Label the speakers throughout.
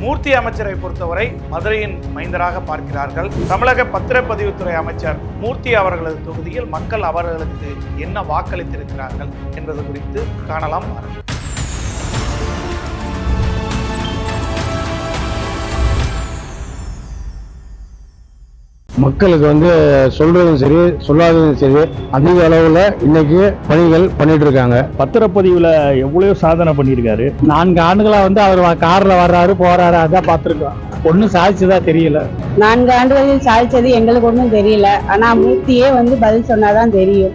Speaker 1: மூர்த்தி அமைச்சரை பொறுத்தவரை மதுரையின் மைந்தராக பார்க்கிறார்கள். தமிழக பத்திரப்பதிவுத்துறை அமைச்சர் மூர்த்தி அவர்களது தொகுதியில் மக்கள் அவர்களுக்கு என்ன வாக்களித்திருக்கிறார்கள் என்பது குறித்து காணலாம்.
Speaker 2: மக்களுக்கு சொல்றதும் சரி சொல்லாததும் சரி அதிக அளவுல இன்னைக்கு பணிகள் பண்ணிட்டு இருக்காங்க.
Speaker 3: பத்திரப்பதிவுல எவ்வளவு சாதனை பண்ணியிருக்காரு.
Speaker 2: 4 ஆண்டுகளா அவர் கார்ல வர்றாரு போறாரு, அதான் பார்த்துருக்கோம். ஒன்னும் சாதிச்சதா தெரியல.
Speaker 4: 4 ஆண்டுகளில் சாதிச்சது எங்களுக்கு ஒன்றும் தெரியல. ஆனா மூர்த்தியே பதில் சொன்னாதான் தெரியும்.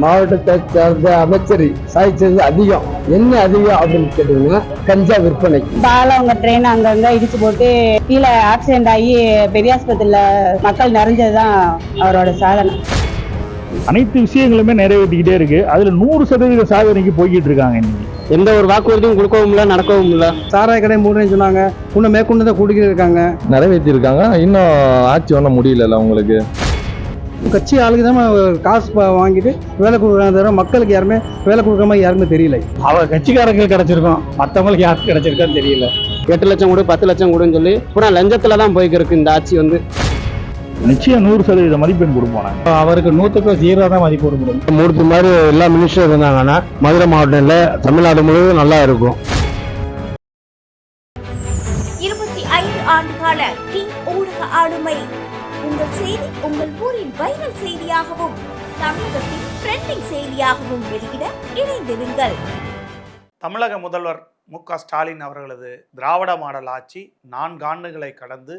Speaker 2: மாவட்டத்தை சேர்ந்த அமைச்சர் சாதிச்சது அதிகம். என்ன அதிகம் அப்படின்னு கேட்டீங்கன்னா கஞ்சா விற்பனை.
Speaker 4: அவங்க ட்ரெயின் அங்கங்க இடிச்சு போட்டு கீழே ஆக்சிடென்ட் ஆகி பெரியாஸ்பத்திரியில மக்கள் நிறைஞ்சதுதான் அவரோட சாதனை.
Speaker 3: அனைத்து விஷயங்களுமே நிறைவேற்றிக்கிட்டே இருக்கு. அதுல 100% சாதனைக்கு போய்கிட்டு இருக்காங்க. இன்னைக்கு
Speaker 2: எந்த ஒரு வாக்குறுதியும் கொடுக்கவும் இல்லை, நடக்கவும் இல்லை.
Speaker 5: சாராய கடை மூடுன்னு சொன்னாங்க, இன்னும் மேற்கொண்டு தான் குடிக்கிட்டு இருக்காங்க,
Speaker 6: நிறைவேற்றி இருக்காங்க. இன்னும் ஆட்சி ஒன்றும் முடியல. அவங்களுக்கு
Speaker 5: கட்சி ஆளுக்கு தான் காசு வாங்கிட்டு வேலை கொடுக்குறாங்க தவிர மக்களுக்கு யாருமே வேலை கொடுக்குற மாதிரி யாருமே தெரியல.
Speaker 2: அவர் கட்சிக்காரர்கள் கிடைச்சிருக்கோம், மற்றவங்களுக்கு யாருக்கு கிடைச்சிருக்கான்னு தெரியல. 8 லட்சம் கொடு 10 லட்சம் கொடுன்னு சொல்லி பூரா லஞ்சத்துல தான் போய்க்கிருக்கு இந்த ஆட்சி.
Speaker 3: நிச்சயம் 100% மதிப்பெண் கொடுப்போம்.
Speaker 2: அவருக்கு 100க்கு 0 தான் மதிப்பு கொடுக்கணும். மூர்த்தி மாதிரி எல்லா மினிஸ்டர் இருந்தாங்கன்னா மதுரை மாவட்டம் இல்லை, தமிழ்நாடு முழுவதும் நல்லா இருக்கும்.
Speaker 7: 25 ஆண்டுகால கிங் ஊடக ஆளுமை. உங்கள் செய்தி உங்கள் ஊரின் வைரல் செய்தியாகவும் தமிழகத்தின் ட்ரெண்டிங் செய்தியாகவும் வெளியிட இணைந்திருங்கள்.
Speaker 1: தமிழக முதல்வர் மு.க. ஸ்டாலின் அவர்களது திராவிட மாடல் ஆட்சி 4 ஆண்டுகளை கடந்து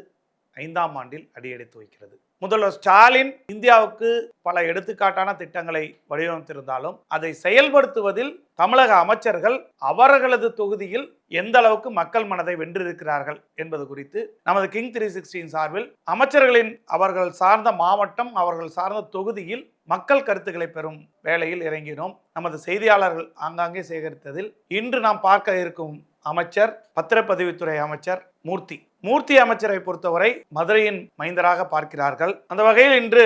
Speaker 1: 5ஆம் ஆண்டில் அடியெடுத்து வைக்கிறது. முதல்வர் ஸ்டாலின் இந்தியாவுக்கு பல எடுத்துக்காட்டான திட்டங்களை வடிவமைத்திருந்தாலும் அதை செயல்படுத்துவதில் தமிழக அமைச்சர்கள் அவர்களது தொகுதியில் எந்த அளவுக்கு மக்கள் மனதை வென்றிருக்கிறார்கள் என்பது குறித்து நமது கிங் 316 சார்பில் அமைச்சர்களின் அவர்கள் சார்ந்த மாவட்டம் அவர்கள் சார்ந்த தொகுதியில் மக்கள் கருத்துக்களை பெறும் வேளையில் இறங்கினோம். நமது செய்தியாளர்கள் ஆங்காங்கே சேகரித்ததில் இன்று நாம் பார்க்க இருக்கும் அமைச்சர் பத்திரப்பதிவுத்துறை அமைச்சர் மூர்த்தி அமைச்சரை பொறுத்தவரை மதுரையின் மைந்தராக பார்க்கிறார்கள். அந்த வகையில் இன்று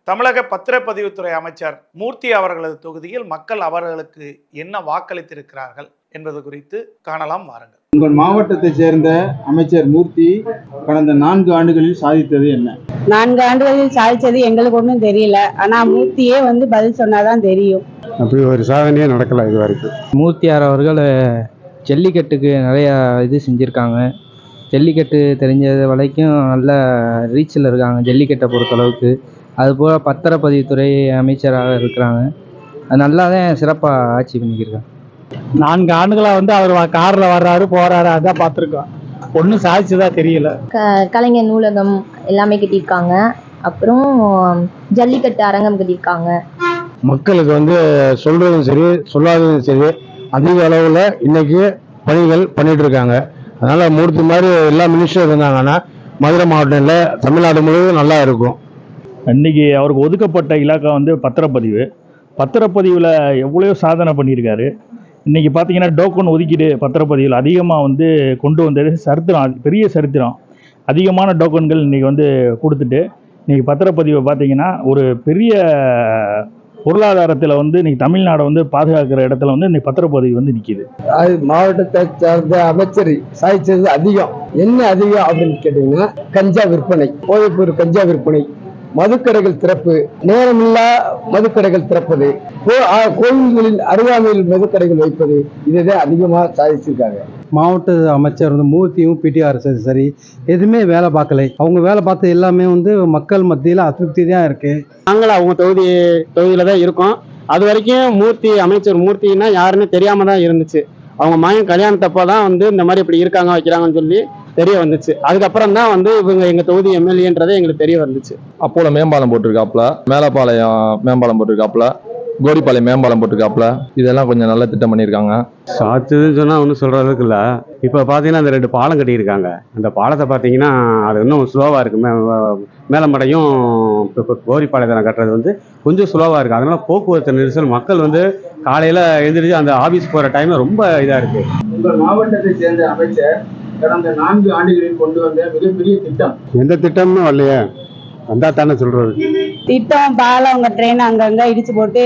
Speaker 1: தமிழக பத்திரப்பதிவுத்துறை அமைச்சர் மூர்த்தி அவர்களது தொகுதியில் மக்கள் அவர்களுக்கு என்ன வாக்களித்திருக்கிறார்கள் என்பது குறித்து காணலாம். வாருங்கள்.
Speaker 5: உங்கள் மாவட்டத்தை சேர்ந்த அமைச்சர் மூர்த்தி கடந்த 4 ஆண்டுகளில் சாதித்தது என்ன?
Speaker 4: 4 ஆண்டுகளில் சாதிச்சது எங்களுக்கு ஒன்றும் தெரியல. ஆனா மூர்த்தியே பதில் சொன்னாதான் தெரியும்.
Speaker 2: அப்படி ஒரு சாதனையே நடக்கல இது வரைக்கும்.
Speaker 8: மூர்த்தியார் அவர்கள் ஜல்லிக்கட்டுக்கு நிறையா செஞ்சுருக்காங்க. ஜல்லிக்கட்டு தெரிஞ்சது வரைக்கும் நல்ல ரீச்சில் இருக்காங்க ஜல்லிக்கட்டை பொறுத்தளவுக்கு. அதுபோல் பத்திரப்பதிவுத்துறை அமைச்சராக இருக்கிறாங்க. அது நல்லா தான் சிறப்பாக ஆட்சி பண்ணிக்கிருக்காங்க.
Speaker 2: 4 ஆண்டுகளா அவர் கார்ல வர்றாரு போறாரு, அதான் பார்த்துருக்கோம். ஒன்னும் சாதிச்சதா தெரியல.
Speaker 9: கலைஞர் நூலகம் எல்லாமே கட்டியிருக்காங்க. அப்புறம் ஜல்லிக்கட்டு அரங்கம் கட்டியிருக்காங்க.
Speaker 2: மக்களுக்கு சொல்றதும் சரி சொல்லாததும் சரி அதிக அளவுல இன்னைக்கு பணிகள் பண்ணிட்டு இருக்காங்க. அதனால மூர்த்தி மாதிரி எல்லா மினிஸ்டர் இருந்தாங்கன்னா மதுரை மாவட்டம் இல்லை, தமிழ்நாடு முழுவதும் நல்லா இருக்கும்.
Speaker 3: இன்னைக்கு அவருக்கு ஒதுக்கப்பட்ட இலாக்கா பத்திரப்பதிவில் எவ்வளோ சாதனை பண்ணியிருக்காரு. இன்றைக்கி பார்த்தீங்கன்னா டோக்கன் ஒதுக்கீடு பத்திரப்பதிவில் அதிகமாக கொண்டு வந்தது சரித்திரம், பெரிய சரித்திரம். அதிகமான டோக்கன்கள் இன்றைக்கி கொடுத்துட்டு இன்றைக்கி பத்திரப்பதிவை பார்த்தீங்கன்னா ஒரு பெரிய பொருளாதாரத்தில் இன்னைக்கு தமிழ்நாடை பாதுகாக்கிற இடத்துல இன்னைக்கு பத்திரப்பதிவு நிற்கிது.
Speaker 2: மாவட்டத்தை சேர்ந்த அமைச்சர் சாதிச்சது அதிகம். என்ன அதிகம் அப்படின்னு கேட்டீங்கன்னா கஞ்சா விற்பனை, போதைப்பொருள் கஞ்சா விற்பனை, மதுக்கடைகள் திறப்பு, நேரமில்லா மதுக்கடைகள் திறப்பது, கோயில்களின் அருகாமையில் மதுக்கடைகள் வைப்பது, இதுதான் அதிகமாக சாதிச்சிருக்காங்க.
Speaker 5: மாவட்ட அமைச்சர் மூர்த்தியும் பிடிஆர் சரி எதுவுமே வேலை பார்க்கலை. அவங்க வேலை பார்த்து எல்லாமே மக்கள் மத்தியில் அதிருப்தி தான் இருக்கு.
Speaker 2: நாங்களும் அவங்க தொகுதியில தான் இருக்கோம். அது வரைக்கும் அமைச்சர் மூர்த்தின்னா யாருன்னு தெரியாம தான் இருந்துச்சு. அவங்க மகன் கல்யாணத்தப்போ தான் இந்த மாதிரி இப்படி இருக்காங்க வைக்கிறாங்கன்னு சொல்லி தெரிய வந்துச்சு. அதுக்கப்புறம் தான் இவங்க எங்க தொகுதி எம்எல்ஏன்றதே எங்களுக்கு தெரிய வந்துச்சு.
Speaker 6: அப்போல மேம்பாலம் போட்டிருக்காப்புல, மேலப்பாளையம் மேம்பாலம் போட்டிருக்காப்புல, கோடிப்பாளையம் மேம்பாலம் போட்டிருக்காப்புல, இதெல்லாம் கொஞ்சம் நல்ல திட்டம் பண்ணியிருக்காங்க.
Speaker 10: சாத்துன்னு சொன்னால் ஒன்றும் சொல்கிற அளவுக்கு இல்லை. இப்போ பார்த்தீங்கன்னா அந்த 2 பாலம் கட்டியிருக்காங்க. அந்த பாலத்தை பார்த்தீங்கன்னா அது இன்னும் ஸ்லோவாக இருக்குது. மேலமடையும் இப்போ கோரிப்பாளையத்தை கட்டுறது கொஞ்சம் ஸ்லோவாக இருக்குது. அதனால போக்குவரத்து நெரிசல் மக்கள் காலையில் எழுந்திரிச்சு அந்த ஆஃபீஸ் போகிற டைமில் ரொம்ப இதாக இருக்குது.
Speaker 5: உங்கள் மாவட்டத்தை சேர்ந்த அமைச்சர் கடந்த 4 ஆண்டுகளில் கொண்டு வந்த மிகப்பெரிய திட்டம்
Speaker 2: எந்த திட்டமும் வரலையே, வந்தா தானே சொல்றது.
Speaker 4: திட்டம் அவங்க ட்ரெயின் அங்கங்க இடிச்சு போட்டு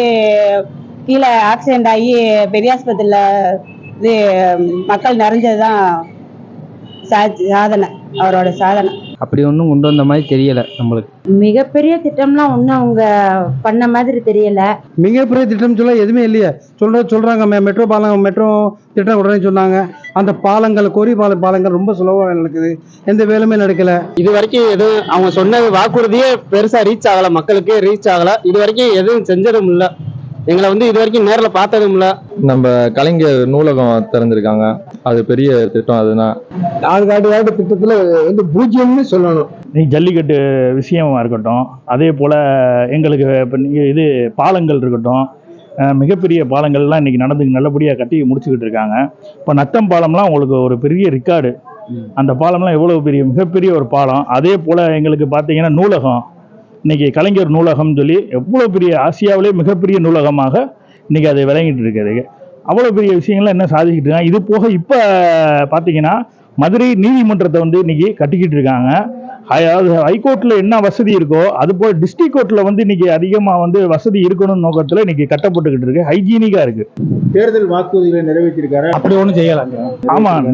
Speaker 4: கீழே ஆக்சிடென்ட் ஆகி பெரியாஸ்பத்திரியில மக்கள் நிறைஞ்சதுதான் சாதனை, அவரோட சாதனை.
Speaker 8: அப்படி ஒன்றும் கொண்டு வந்த மாதிரி தெரியலை நம்மளுக்கு.
Speaker 4: மிகப்பெரிய திட்டம்லாம் ஒன்றும் அவங்க பண்ண மாதிரி தெரியல.
Speaker 5: மிகப்பெரிய திட்டம் சொல்ல எதுவுமே இல்லையே. சொல்றாங்க மெட்ரோ பாலம், மெட்ரோ திட்டம் உடனே சொன்னாங்க. அந்த பாலங்கள், கோரி பாலங்கள் ரொம்ப சுலபமாக நடக்குது, எந்த வேலையுமே நடக்கல.
Speaker 2: இது வரைக்கும் எதுவும் அவங்க சொன்ன வாக்குறுதியே பெருசா ரீச் ஆகல, மக்களுக்கு ரீச் ஆகல. இது வரைக்கும் எதுவும் செஞ்சதும் இல்ல, எங்களை இது வரைக்கும் நேர்ல பார்த்ததும் இல்ல.
Speaker 6: நம்ம கலைஞர் நூலகம் திறந்திருக்காங்க, அது பெரிய திட்டம். அதுதான்
Speaker 2: 4 ஆண்டு திட்டத்துல பூஜ்ஜியம்னு சொல்லணும்.
Speaker 3: நீ ஜல்லிக்கட்டு விஷயமா இருக்கட்டும், அதே போல் எங்களுக்கு இப்போ இது பாலங்கள் இருக்கட்டும், மிகப்பெரிய பாலங்கள்லாம் இன்றைக்கி நல்லபடியாக கட்டி முடிச்சுக்கிட்டு இருக்காங்க. இப்போ நத்தம் பாலம்லாம் உங்களுக்கு ஒரு பெரிய ரெக்கார்டு. அந்த பாலம்லாம் எவ்வளோ மிகப்பெரிய ஒரு பாலம். அதே போல் எங்களுக்கு பார்த்தீங்கன்னா நூலகம், இன்றைக்கி கலைஞர் நூலகம்னு சொல்லி எவ்வளோ பெரிய ஆசியாவிலே மிகப்பெரிய நூலகமாக இன்றைக்கி அது விளங்கிட்டு இருக்குது. அவ்வளோ பெரிய விஷயங்கள்லாம் என்ன சாதிக்கிட்டு இருக்காங்க. இது போக இப்போ பார்த்தீங்கன்னா மதுரை நீதிமன்றத்தை இன்றைக்கி கட்டிக்கிட்டு இருக்காங்க. அதாவது ஹைகோர்ட்டில் என்ன வசதி இருக்கோ அது போல் டிஸ்ட்ரிக்ட் கோர்ட்டில் இன்றைக்கி அதிகமாக வசதி இருக்கணும்னு நோக்கத்தில் இன்றைக்கி கட்டப்பட்டுக்கிட்டு இருக்கு. ஹைஜீனிக்காக இருக்குது.
Speaker 11: தேர்தல் வாக்குறுதிகளை நிறைவேற்றிருக்காரு, அப்படி ஒன்றும் செய்யலாங்க.
Speaker 3: ஆமாம்,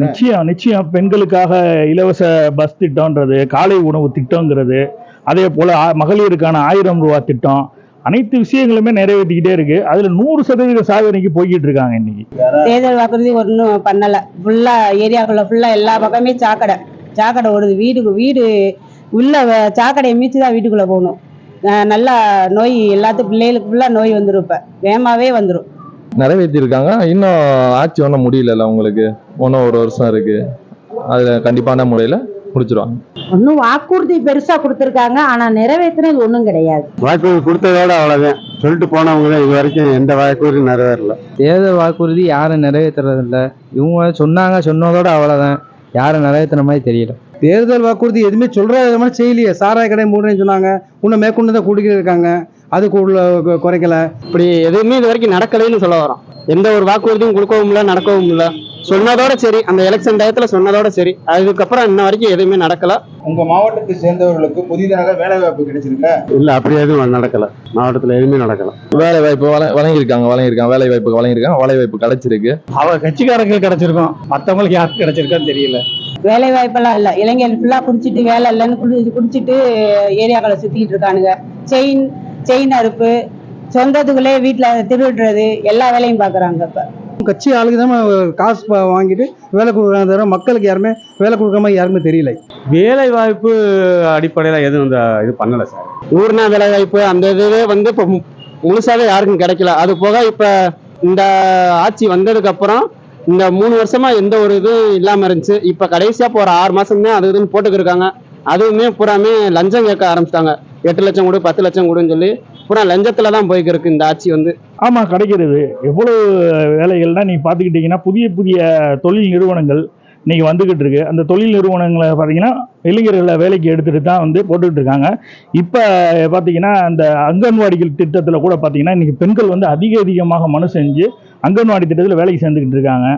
Speaker 3: நிச்சயம் பெண்களுக்காக இலவச பஸ் திட்டம்ன்றது, காலை உணவு திட்டங்கிறது, அதே போல் மகளிருக்கான 1000 ரூபாய் திட்டம், அனைத்து விஷயங்களுமே நிறைவேற்றிக்கிட்டே இருக்கு. அதுல 100% சாதனைக்கு போய்கிட்டு இருக்காங்க. இன்னைக்கு
Speaker 4: தேர்தல் வாக்குறுதி ஒன்றும் பண்ணல. ஃபுல்லா ஏரியாக்குள்ள ஃபுல்லா எல்லா பக்கமே சாக்கடை ஓடுது. வீடு உள்ள சாக்கடையை மீச்சு தான் வீட்டுக்குள்ள போகணும். நல்லா நோய் எல்லாத்துக்கும் பிள்ளைகளுக்கு ஃபுல்லா நோய் வந்துடும். இப்ப வேகமாவே வந்துடும்.
Speaker 6: நிறைவேற்றிருக்காங்க. இன்னும் ஆட்சி ஒன்றும் முடியல, உங்களுக்கு இன்னும் 1 வருஷம் இருக்கு. அதுல கண்டிப்பான முறையில முடிச்சிருவாங்க.
Speaker 4: ஒன்னும் வாக்குறுதி பெருசா கொடுத்துருக்காங்க, ஆனா நிறைவேற்றினது ஒன்றும் கிடையாது.
Speaker 10: வாக்குறுதி கொடுத்ததோட அவ்வளவுதான் சொல்லிட்டு போனவங்க தான். இது வரைக்கும் எந்த வாக்குறுதி நிறைவேறல.
Speaker 8: தேர்தல் வாக்குறுதி யாரும் நிறைவேற்றுறதில்ல. இவங்க சொன்னதோட அவ்வளோதான், யாரும் நிறைவேற்றின மாதிரி தெரியல.
Speaker 5: தேர்தல் வாக்குறுதி எதுவுமே சொல்ற மாதிரி செய்யலையே. சாராய கடை மூடுன்னு சொன்னாங்க, இன்னும் மேற்கொண்டு தான் கூட்டிக்கிட்டு இருக்காங்க. அதுக்கு குறைக்கல.
Speaker 2: இப்படி எதுவுமே இது வரைக்கும் நடக்கலைன்னு சொல்ல வரோம். எந்த ஒரு வாக்குறுதியும் கொடுக்கவும் இல்லை, நடக்கவும் இல்லை. சொன்னதோட சரி, அந்த எலெக்ஷன் டயத்துல சொன்னதோட சரி. அதுக்கப்புறம் இன்ன வரைக்கும் எதுவுமே நடக்கல.
Speaker 11: உங்க மாவட்டத்தை சேர்ந்தவர்களுக்கு புதிதாக வேலை வாய்ப்பு கிடைச்சிருக்கா?
Speaker 10: இல்ல, அப்படி எதுவும் நடக்கல. மாவட்டத்துல எதுவுமே நடக்கல.
Speaker 6: வேலை வாய்ப்பு வழங்கியிருக்காங்க, வேலை வாய்ப்பு வழங்கியிருக்காங்க, வேலை வாய்ப்பு கிடைச்சிருக்கு.
Speaker 5: அவங்க கட்சிக்காரங்களுக்கு கிடைச்சிருக்கோம், மற்றவங்களுக்கு யாருக்கு கிடைச்சிருக்கான்னு தெரியல.
Speaker 4: வேலை வாய்ப்பெல்லாம் இல்லை. இளைஞர்கள் ஃபுல்லா குடிச்சிட்டு வேலை இல்லைன்னு குடிச்சிட்டு ஏரியாக்களை சுத்திட்டு இருக்கானுங்க. செயின் அறுப்பு, சொந்தத்துக்குள்ளே வீட்டில் திருடுறது, எல்லா வேலையும் பார்க்குறாங்க. இப்போ
Speaker 5: கட்சி ஆளுக்கு தான் காசு வாங்கிட்டு வேலை கொடுக்குறாங்க தவிர மக்களுக்கு யாருமே வேலை கொடுக்குற மாதிரி யாருமே தெரியல.
Speaker 10: வேலை வாய்ப்பு அடிப்படையில் எதுவும் இது பண்ணலை சார்.
Speaker 2: ஊர்னா வேலை வாய்ப்பு அந்த இதுவே இப்போ முழுசாவே யாருக்கும் கிடைக்கல. அது போக இப்போ இந்த ஆட்சி வந்ததுக்கு அப்புறம் இந்த 3 வருஷமா எந்த ஒரு இதுவும் இல்லாமல் இருந்துச்சு. இப்போ கடைசியாக இப்போ ஒரு 6 மாசம் தான் அது இதுன்னு போட்டுக்கிட்டு இருக்காங்க. அதுவுமே பூராமே லஞ்சம் கேட்க ஆரம்பிச்சிட்டாங்க. 8 லட்சம் கொடு, 10 லட்சம் கொடுன்னு சொல்லி பூரா லஞ்சத்துல தான் போய்க்கு இருக்கு இந்த ஆட்சி
Speaker 3: ஆமா, கிடைக்கிறது. எவ்வளவு வேலைகள்னா நீ பார்த்துக்கிட்டீங்கன்னா புதிய தொழில் நிறுவனங்கள் இன்னைக்கு வந்துகிட்டு இருக்கு. அந்த தொழில் நிறுவனங்களை பார்த்தீங்கன்னா இளைஞர்களை வேலைக்கு எடுத்துட்டு தான் போட்டுக்கிட்டு இருக்காங்க. இப்போ பார்த்தீங்கன்னா அந்த அங்கன்வாடிகள் திட்டத்தில் கூட பார்த்தீங்கன்னா இன்னைக்கு பெண்கள் அதிகமாக மனு செஞ்சு அங்கன்வாடி திட்டத்தில் வேலைக்கு சேர்ந்துக்கிட்டு இருக்காங்க.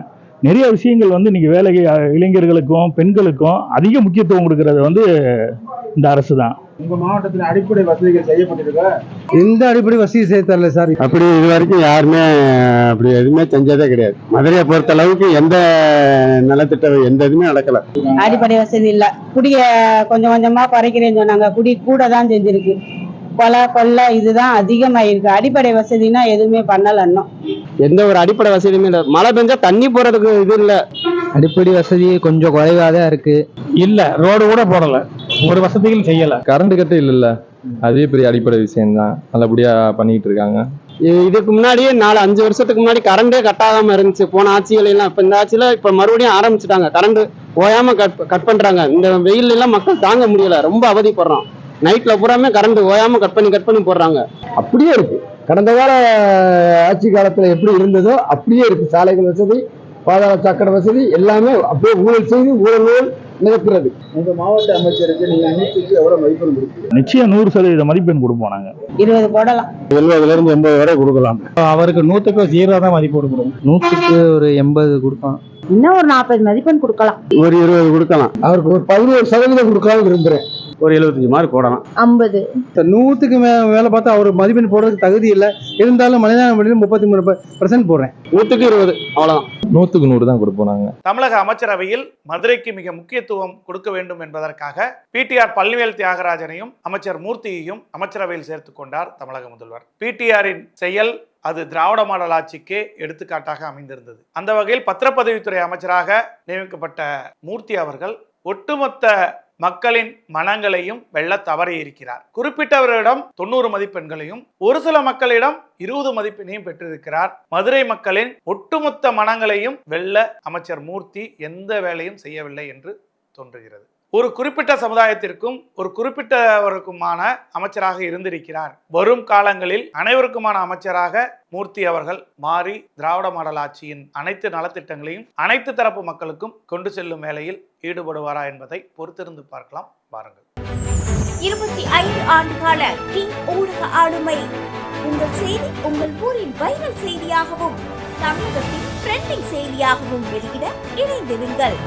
Speaker 3: நிறைய விஷயங்கள் இன்னைக்கு வேலைக்கு இளைஞர்களுக்கும் பெண்களுக்கும் அதிக முக்கியத்துவம் கொடுக்கறது இந்த அரசு தான்.
Speaker 11: உங்க மாவட்டத்தில் அடிப்படை வசதிகள் செய்யப்பட்டிருக்கா?
Speaker 5: எந்த அடிப்படை வசதி செய்ய தரல சார்.
Speaker 10: அப்படி இது வரைக்கும் யாருமே அப்படி எதுவுமே செஞ்சதே கிடையாது. மதுரையை பொறுத்த அளவுக்கு எந்த நலத்திட்டம் எந்த இதுவுமே நடக்கல.
Speaker 4: அடிப்படை வசதி இல்ல. குடிய கொஞ்சமா குறைக்கிறேன்னு சொன்னாங்க. குடி கூட தான் செஞ்சிருக்கு. கொலை இதுதான் அதிகமாயிருக்கு. அடிப்படை வசதினா எதுவுமே பண்ணல. இன்னும்
Speaker 2: எந்த ஒரு அடிப்படை வசதியுமே இல்லை. மழை பெஞ்சா தண்ணி போறதுக்கு இது இல்லை.
Speaker 8: அடிப்படை வசதி கொஞ்சம் குறைவாக தான் இருக்கு.
Speaker 3: இல்ல, ரோடு கூட போடல, ஒரு வசதிகளும் செய்யல.
Speaker 6: கரண்ட் கட்டு இல்ல, அதே பெரிய அடிப்படை விஷயம் தான். நல்லபடியா பண்ணிட்டு இருக்காங்க.
Speaker 2: இதுக்கு முன்னாடியே 4-5 வருஷத்துக்கு முன்னாடி கரண்டே கட்டாகாம இருந்துச்சு போன ஆட்சிகள் எல்லாம். இப்ப இந்த ஆட்சியில இப்ப மறுபடியும் ஆரம்பிச்சுட்டாங்க. கரண்ட் ஓயாம கட் பண்றாங்க. இந்த வெயில் எல்லாம் மக்கள் தாங்க முடியல, ரொம்ப அவதிப்படுறோம். நைட்ல பூராமே கரண்ட் ஓயாம கட் பண்ணி போடுறாங்க. அப்படியே இருக்கு. கடந்த கால ஆட்சி காலத்துல எப்படி இருந்ததோ அப்படியே இருக்கு. சாலைகள் வசதி, பாதாள சாக்கடை வசதி எல்லாமே அப்படியே ஊழல் செய்து ஊழல் நடக்கிறது.
Speaker 11: உங்க மாவட்ட அமைச்சருக்கு நீங்க 100க்கு எவ்வளவு மதிப்பெண் கொடுப்பீங்க?
Speaker 3: நிச்சயம் 100% மதிப்பெண் கொடுப்போம். நாங்க
Speaker 4: 20 போடலாம்.
Speaker 10: 70ல இருந்து 80 வரை கொடுக்கலாம்.
Speaker 5: அவருக்கு 100க்கு 0 தான் மதிப்பு கொடுக்கணும்.
Speaker 8: 100க்கு ஒரு 80 கொடுப்பான்.
Speaker 4: இன்னும் ஒரு 40 மதிப்பெண் கொடுக்கலாம்.
Speaker 10: ஒரு 20 கொடுக்கலாம்.
Speaker 2: அவருக்கு ஒரு 11% கொடுக்கலாம் விரும்புறேன்.
Speaker 10: ஒரு 75 மார்க் போடலாம்.
Speaker 9: 50.
Speaker 5: 100க்கு வேலை பார்த்தா அவர் மதிப்பெண் போடுறதுக்கு தகுதி இல்லை. இருந்தாலும் மனிதநேய மொழியில் 33% போடுறேன்.
Speaker 10: 100க்கு 20 அவ்வளோதான்.
Speaker 6: 100க்கு 100 தான் கொடுப்போம் நாங்கள்.
Speaker 1: தமிழக அமைச்சரவையில் மதுரைக்கு மிக முக்கியத்துவம் கொடுக்க வேண்டும் என்பதற்காக பிடிஆர் பழனிவேல் தியாகராஜனையும் அமைச்சர் மூர்த்தியையும் அமைச்சரவையில் சேர்த்துக் கொண்டார் தமிழக முதல்வர். பிடிஆரின் செயல் அது திராவிட மாடல் ஆட்சிக்கே எடுத்துக்காட்டாக அமைந்திருந்தது. அந்த வகையில் பத்திரப்பதிவுத்துறை அமைச்சராக நியமிக்கப்பட்ட மூர்த்தி அவர்கள் ஒட்டுமொத்த மக்களின் மனங்களையும் வெல்ல தவறியிருக்கிறார். குறிப்பிட்டவரிடம் 90 மதிப்பெண்களையும் ஒரு சில மக்களிடம் 20 மதிப்பெண்ணையும் பெற்றிருக்கிறார். மதுரை மக்களின் ஒட்டுமொத்த மனங்களையும் வெல்ல அமைச்சர் மூர்த்தி எந்த வேலையும் செய்யவில்லை என்று தோன்றுகிறது. ஒரு குறிப்பிட்ட சமுதாயத்திற்கும் ஒரு குறிப்பிட்டவருக்குமான அமைச்சராக இருந்திருக்கிறார். வரும் காலங்களில் அனைவருக்குமான அமைச்சராக மூர்த்தி அவர்கள் மாறி திராவிட மாடல் ஆட்சியின் அனைத்து நலத்திட்டங்களையும் அனைத்து தரப்பு மக்களுக்கும் கொண்டு செல்லும் வேலையில் ஈடுபடுவாரா என்பதை பொறுத்திருந்து பார்க்கலாம். வாருங்கள்.
Speaker 7: 25 ஆண்டுகால கிங் ஊடக ஆளுமை. உங்கள் செய்தி உங்கள் ஊரின் வைரல் செய்தியாகவும் தமிழகத்தின் ட்ரெண்டிங் செய்தியாகவும் வெளியிட இணைந்திருங்கள்.